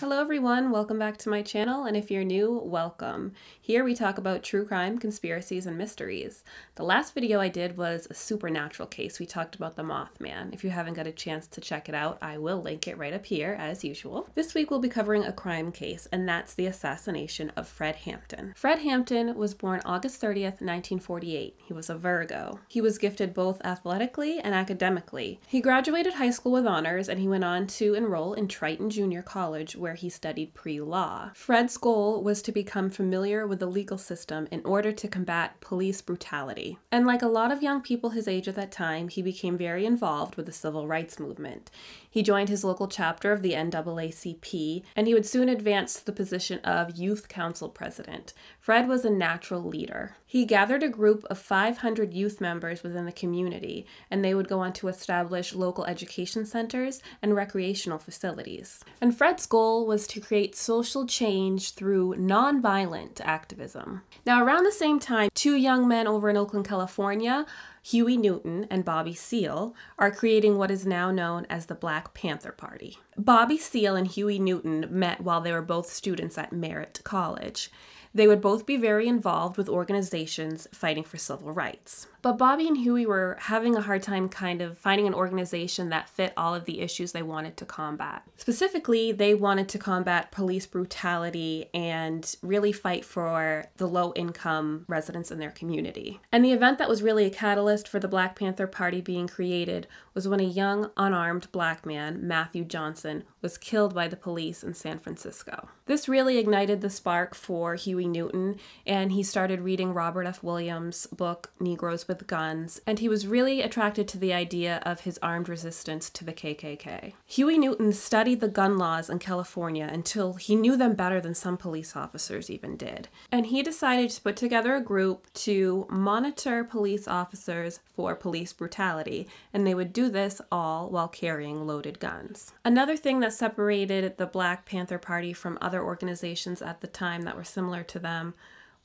Hello everyone, welcome back to my channel, and if you're new, welcome. Here we talk about true crime, conspiracies, and mysteries. The last video I did was a supernatural case. We talked about the Mothman. If you haven't got a chance to check it out, I will link it right up here as usual. This week we'll be covering a crime case, and that's the assassination of Fred Hampton. Fred Hampton was born August 30th, 1948. He was a Virgo. He was gifted both athletically and academically. He graduated high school with honors, and he went on to enroll in Triton Junior College, where he studied pre-law. Fred's goal was to become familiar with the legal system in order to combat police brutality. And like a lot of young people his age at that time, he became very involved with the civil rights movement. He joined his local chapter of the NAACP, and he would soon advance to the position of youth council president. Fred was a natural leader. He gathered a group of 500 youth members within the community, and they would go on to establish local education centers and recreational facilities. And Fred's goal was to create social change through nonviolent activism. Now, around the same time, two young men over in Oakland, California, Huey Newton and Bobby Seale, are creating what is now known as the Black Panther Party. Bobby Seale and Huey Newton met while they were both students at Merritt College. They would both be very involved with organizations fighting for civil rights. But Bobby and Huey were having a hard time kind of finding an organization that fit all of the issues they wanted to combat. Specifically, they wanted to combat police brutality and really fight for the low-income residents in their community. And the event that was really a catalyst for the Black Panther Party being created was when a young, unarmed black man, Matthew Johnson, was killed by the police in San Francisco. This really ignited the spark for Huey Newton, and he started reading Robert F. Williams' book, Negroes with Guns, and he was really attracted to the idea of his armed resistance to the KKK. Huey Newton studied the gun laws in California until he knew them better than some police officers even did. And he decided to put together a group to monitor police officers for police brutality, and they would do this all while carrying loaded guns. Another thing that separated the Black Panther Party from other organizations at the time that were similar to them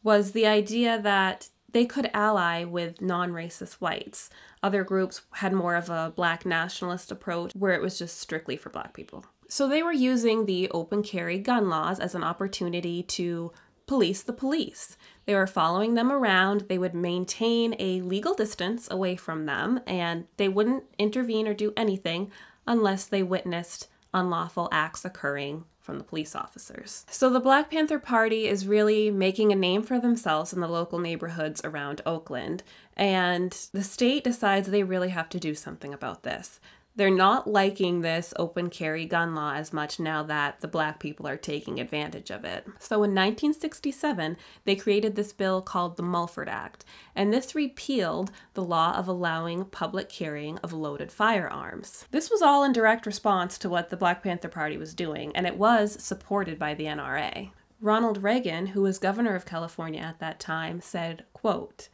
was the idea that they could ally with non-racist whites. Other groups had more of a black nationalist approach where it was just strictly for black people. So they were using the open carry gun laws as an opportunity to police the police. They were following them around. They would maintain a legal distance away from them, and they wouldn't intervene or do anything unless they witnessed unlawful acts occurring from the police officers. So the Black Panther Party is really making a name for themselves in the local neighborhoods around Oakland, and the state decides they really have to do something about this. They're not liking this open carry gun law as much now that the black people are taking advantage of it. So in 1967, they created this bill called the Mulford Act, and this repealed the law of allowing public carrying of loaded firearms. This was all in direct response to what the Black Panther Party was doing, and it was supported by the NRA. Ronald Reagan, who was governor of California at that time, said, quote,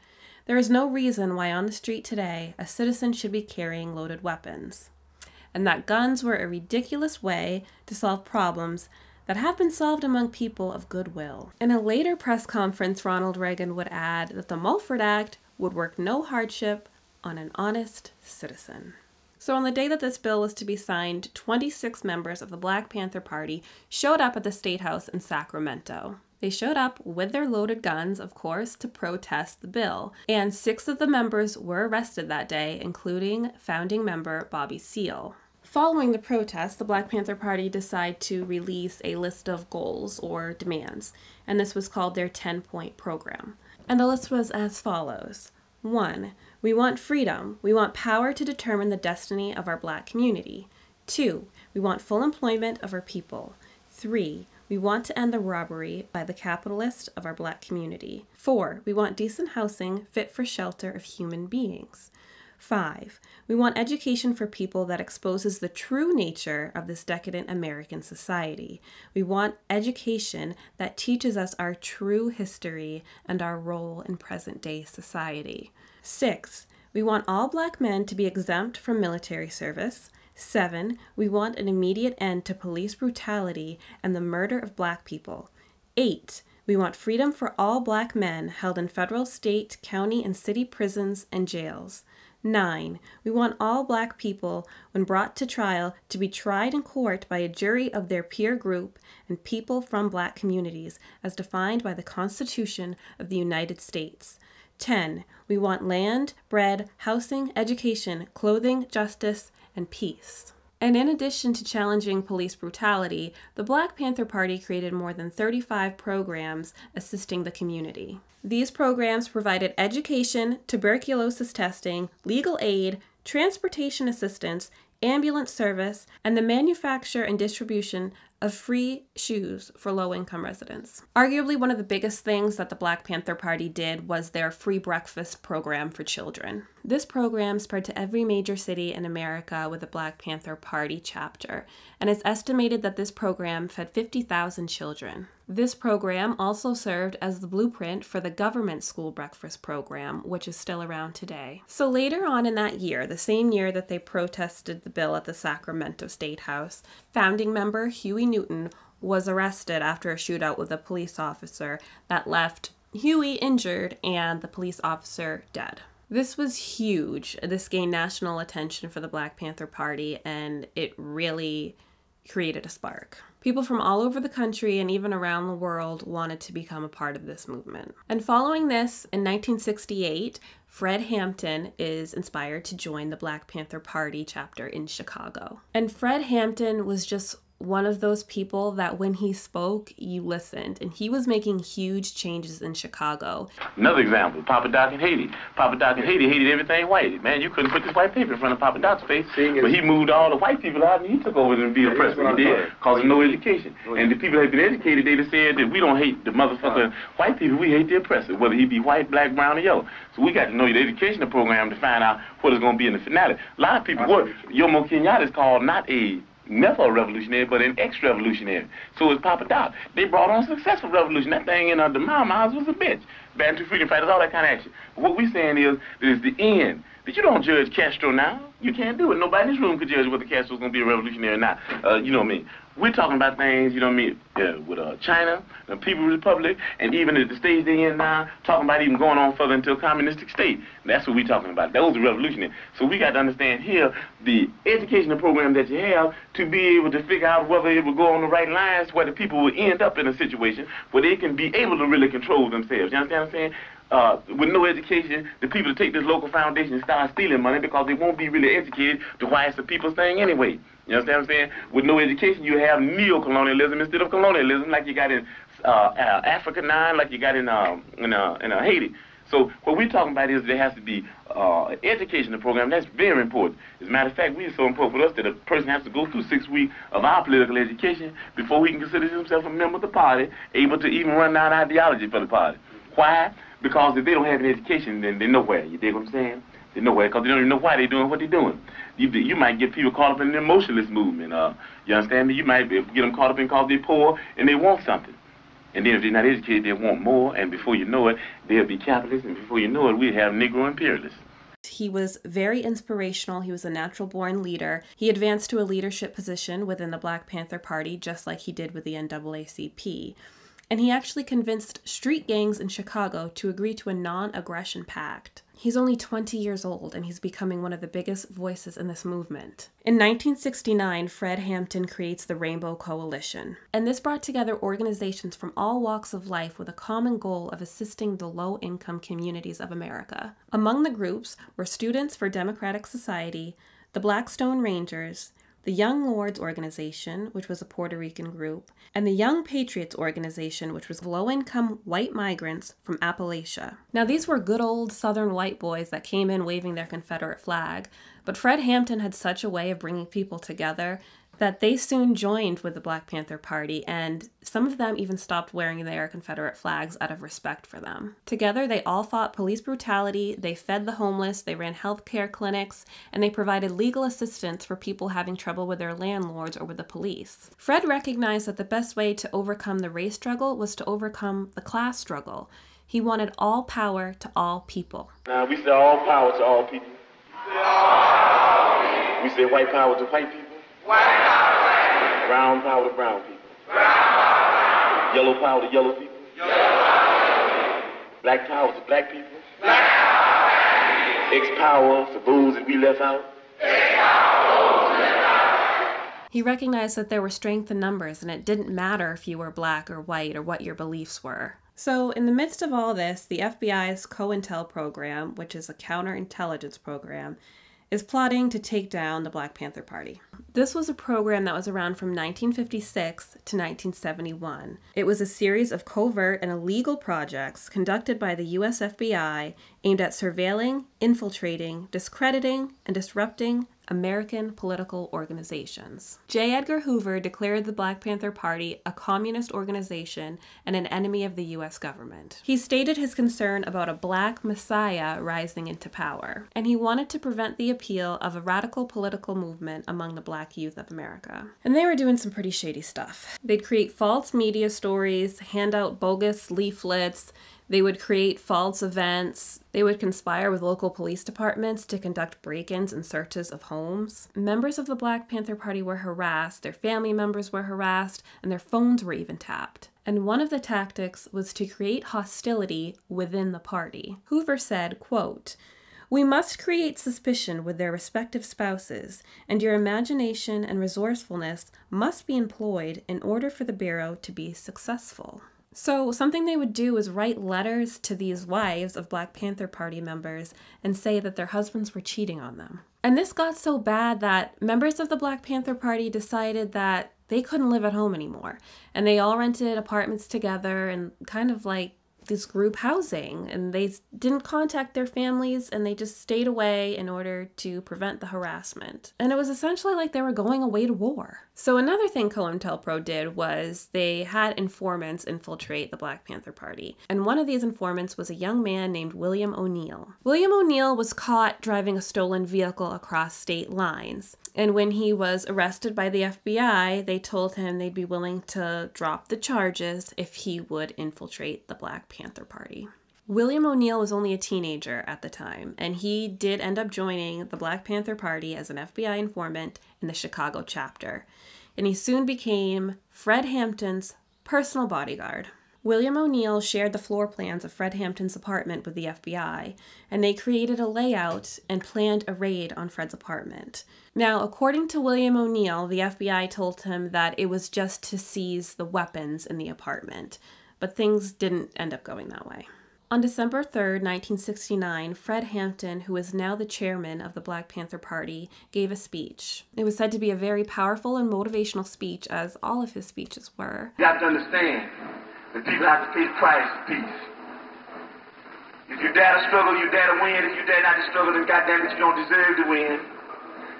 "There is no reason why on the street today a citizen should be carrying loaded weapons, and that guns were a ridiculous way to solve problems that have been solved among people of goodwill." In a later press conference, Ronald Reagan would add that the Mulford Act would work no hardship on an honest citizen. So on the day that this bill was to be signed, 26 members of the Black Panther Party showed up at the State House in Sacramento. They showed up with their loaded guns, of course, to protest the bill, and 6 of the members were arrested that day, including founding member Bobby Seale. Following the protest, the Black Panther Party decided to release a list of goals or demands, and this was called their 10-point program. And the list was as follows. 1. We want freedom. We want power to determine the destiny of our black community. 2. We want full employment of our people. 3. We want to end the robbery by the capitalists of our black community. 4. We want decent housing fit for shelter of human beings. 5. We want education for people that exposes the true nature of this decadent American society. We want education that teaches us our true history and our role in present-day society. 6. We want all black men to be exempt from military service. 7. We want an immediate end to police brutality and the murder of black people. 8. We want freedom for all black men held in federal, state, county, and city prisons and jails. 9. We want all Black people, when brought to trial, to be tried in court by a jury of their peer group and people from Black communities, as defined by the Constitution of the United States. 10. We want land, bread, housing, education, clothing, justice, and peace. And in addition to challenging police brutality, the Black Panther Party created more than 35 programs assisting the community. These programs provided education, tuberculosis testing, legal aid, transportation assistance, ambulance service, and the manufacture and distribution of free shoes for low-income residents. Arguably, one of the biggest things that the Black Panther Party did was their free breakfast program for children. This program spread to every major city in America with a Black Panther Party chapter, and it's estimated that this program fed 50,000 children. This program also served as the blueprint for the government school breakfast program, which is still around today. So later on in that year, the same year that they protested the bill at the Sacramento State House, founding member Huey Newton was arrested after a shootout with a police officer that left Huey injured and the police officer dead. This was huge. This gained national attention for the Black Panther Party, and it really created a spark. People from all over the country and even around the world wanted to become a part of this movement. And following this, in 1968, Fred Hampton is inspired to join the Black Panther Party chapter in Chicago. And Fred Hampton was just one of those people that when he spoke, you listened, and he was making huge changes in Chicago. Another example, Papa Doc in Haiti. Papa Doc in Haiti hated everything white. Man, you couldn't put this white paper in front of Papa Doc's face, but he moved all the white people out and he took over and be a president. He did, causing no education. And the people that had been educated, they just said that we don't hate the motherfucking white people, we hate the oppressor, whether he be white, black, brown, or yellow. So we got to know the educational program to find out what it's going to be in the finale. A lot of people, Jomo Kenyatta is called not a never a revolutionary, but an ex-revolutionary. So is Papa Doc. They brought on a successful revolution. That thing in the Mau was a bitch. Bantu freedom fighters, all that kind of action. But what we're saying is that it's the end. That you don't judge Castro now. You can't do it. Nobody in this room could judge whether Castro's going to be a revolutionary or not. You know what I mean? We're talking about things, you know what I mean, with China, the People's Republic, and even at the stage they're in now, talking about even going on further into a communistic state. That's what we're talking about. Those are revolutionary. So we got to understand here the educational program that you have to be able to figure out whether it will go on the right lines, where the people will end up in a situation where they can be able to really control themselves. You understand what I'm saying? With no education, the people that take this local foundation and start stealing money because they won't be really educated to why it's a people's thing anyway. You understand what I'm saying? With no education, you have neo-colonialism instead of colonialism, like you got in Africa 9, like you got in Haiti. So what we're talking about is there has to be an educational program. That's very important. As a matter of fact, it's so important for us that a person has to go through 6 weeks of our political education before he can consider himself a member of the party, able to even run down ideology for the party. Why? Because if they don't have an education, then they're nowhere. You dig what I'm saying? They're nowhere because they don't even know why they're doing what they're doing. You might get people caught up in the emotionalist movement. You understand me? You might get them caught up in because they're poor and they want something. And then if they're not educated, they want more. And before you know it, they'll be capitalists. And before you know it, we have Negro imperialists. He was very inspirational. He was a natural-born leader. He advanced to a leadership position within the Black Panther Party, just like he did with the NAACP. And he actually convinced street gangs in Chicago to agree to a non-aggression pact. He's only 20 years old, and he's becoming one of the biggest voices in this movement. In 1969, Fred Hampton creates the Rainbow Coalition, and this brought together organizations from all walks of life with a common goal of assisting the low-income communities of America. Among the groups were Students for Democratic Society, the Blackstone Rangers, the Young Lords Organization, which was a Puerto Rican group, and the Young Patriots Organization, which was low-income white migrants from Appalachia. Now, these were good old Southern white boys that came in waving their Confederate flag, but Fred Hampton had such a way of bringing people together that they soon joined with the Black Panther Party, and some of them even stopped wearing their Confederate flags out of respect for them. Together, they all fought police brutality, they fed the homeless, they ran healthcare clinics, and they provided legal assistance for people having trouble with their landlords or with the police. Fred recognized that the best way to overcome the race struggle was to overcome the class struggle. He wanted all power to all people. Now, we say all power to all people. We say white power to white people. Brown power to brown people. Yellow power to yellow people. Black power to black people. X-Power for those that we left out. He recognized that there were strength in numbers, and it didn't matter if you were black or white or what your beliefs were. So in the midst of all this, the FBI's ONeill program, which is a counterintelligence program, is plotting to take down the Black Panther Party. This was a program that was around from 1956 to 1971. It was a series of covert and illegal projects conducted by the US FBI aimed at surveilling, infiltrating, discrediting, and disrupting American political organizations. J. Edgar Hoover declared the Black Panther Party a communist organization and an enemy of the US government. He stated his concern about a black messiah rising into power, and he wanted to prevent the appeal of a radical political movement among the black youth of America. And they were doing some pretty shady stuff. They'd create false media stories, hand out bogus leaflets, they would create false events. They would conspire with local police departments to conduct break-ins and searches of homes. Members of the Black Panther Party were harassed, their family members were harassed, and their phones were even tapped. And one of the tactics was to create hostility within the party. Hoover said, quote, "We must create suspicion with their respective spouses, and your imagination and resourcefulness must be employed in order for the Bureau to be successful." So something they would do was write letters to these wives of Black Panther Party members and say that their husbands were cheating on them. And this got so bad that members of the Black Panther Party decided that they couldn't live at home anymore. And they all rented apartments together and kind of like this group housing, and they didn't contact their families, and they just stayed away in order to prevent the harassment. And it was essentially like they were going away to war. So another thing COINTELPRO did was they had informants infiltrate the Black Panther Party. And one of these informants was a young man named William ONeill. William ONeill was caught driving a stolen vehicle across state lines. And when he was arrested by the FBI, they told him they'd be willing to drop the charges if he would infiltrate the Black Panther Party. William ONeill was only a teenager at the time, and he did end up joining the Black Panther Party as an FBI informant in the Chicago chapter. And he soon became Fred Hampton's personal bodyguard. William ONeill shared the floor plans of Fred Hampton's apartment with the FBI, and they created a layout and planned a raid on Fred's apartment. Now, according to William ONeill, the FBI told him that it was just to seize the weapons in the apartment, but things didn't end up going that way. On December 3rd, 1969, Fred Hampton, who is now the chairman of the Black Panther Party, gave a speech. It was said to be a very powerful and motivational speech, as all of his speeches were. You have to understand that people have to pay the price for peace. If you dare to struggle, you dare to win. If you dare not to struggle, then goddamn it, you don't deserve to win.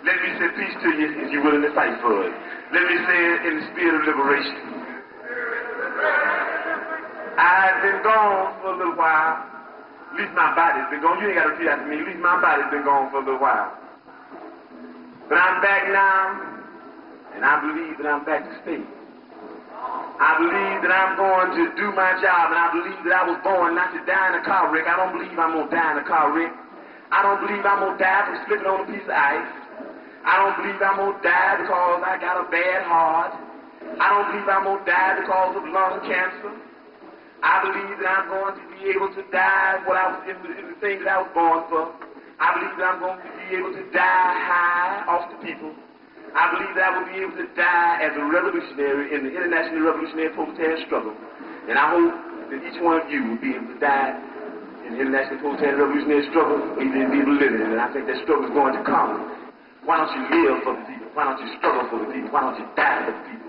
Let me say peace to you if you're willing to fight for it. Let me say it in the spirit of liberation. I've been gone for a little while. At least my body's been gone. You ain't got to repeat after me. At least my body's been gone for a little while. But I'm back now, and I believe that I'm back to stay. I believe that I'm going to do my job, and I believe that I was born not to die in a car wreck. I don't believe I'm going to die in a car wreck. I don't believe I'm going to die from slipping on a piece of ice. I don't believe I'm going to die because I got a bad heart. I don't believe I'm going to die because of lung cancer. I believe that I'm going to be able to die in the things that I was born for. I believe that I'm going to be able to die high off the people. I believe that I will be able to die as a revolutionary in the international revolutionary proletariat struggle. And I hope that each one of you will be able to die in the international proletariat revolutionary struggle, even if people living in it. And I think that struggle is going to come. Why don't you live for the people? Why don't you struggle for the people? Why don't you die for the people?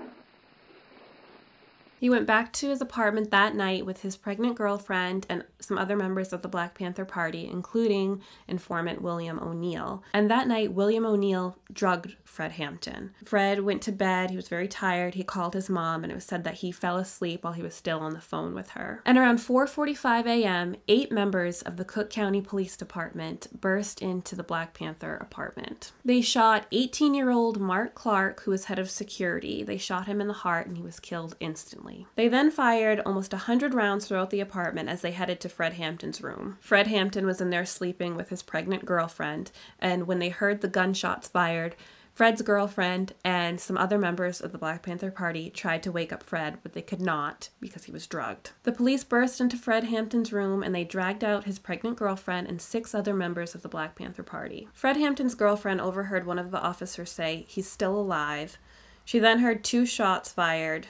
He went back to his apartment that night with his pregnant girlfriend and some other members of the Black Panther Party, including informant William ONeill. And that night, William ONeill drugged Fred Hampton. Fred went to bed. He was very tired. He called his mom, and it was said that he fell asleep while he was still on the phone with her. And around 4:45 a.m., 8 members of the Cook County Police Department burst into the Black Panther apartment. They shot 18-year-old Mark Clark, who was head of security. They shot him in the heart, and he was killed instantly. They then fired almost 100 rounds throughout the apartment as they headed to Fred Hampton's room. Fred Hampton was in there sleeping with his pregnant girlfriend, and when they heard the gunshots fired, Fred's girlfriend and some other members of the Black Panther Party tried to wake up Fred, but they could not because he was drugged. The police burst into Fred Hampton's room and they dragged out his pregnant girlfriend and 6 other members of the Black Panther Party. Fred Hampton's girlfriend overheard one of the officers say, "He's still alive." She then heard 2 shots fired,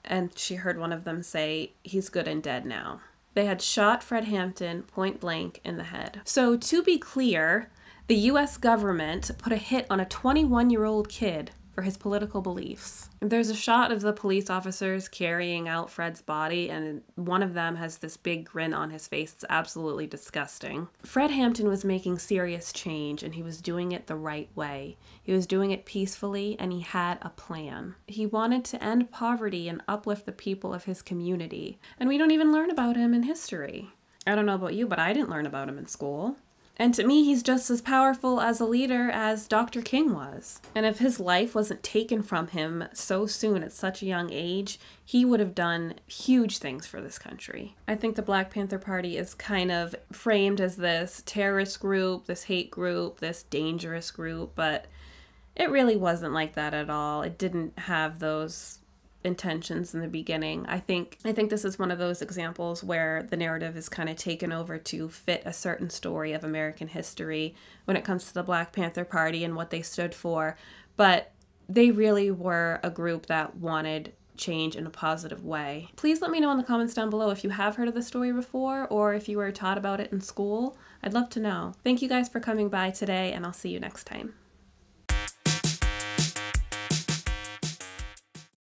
and she heard one of them say, "He's good and dead now." They had shot Fred Hampton point blank in the head. So to be clear, the US government put a hit on a 21-year-old kid for his political beliefs. There's a shot of the police officers carrying out Fred's body, and one of them has this big grin on his face. It's absolutely disgusting. Fred Hampton was making serious change, and he was doing it the right way. He was doing it peacefully, and he had a plan. He wanted to end poverty and uplift the people of his community. And we don't even learn about him in history. I don't know about you, but I didn't learn about him in school. And to me, he's just as powerful as a leader as Dr. King was. And if his life wasn't taken from him so soon at such a young age, he would have done huge things for this country. I think the Black Panther Party is kind of framed as this terrorist group, this hate group, this dangerous group, but it really wasn't like that at all. It didn't have those intentions in the beginning. I think this is one of those examples where the narrative is kind of taken over to fit a certain story of American history when it comes to the Black Panther Party and what they stood for. But they really were a group that wanted change in a positive way. Please let me know in the comments down below if you have heard of the story before or if you were taught about it in school. I'd love to know. Thank you guys for coming by today, and I'll see you next time.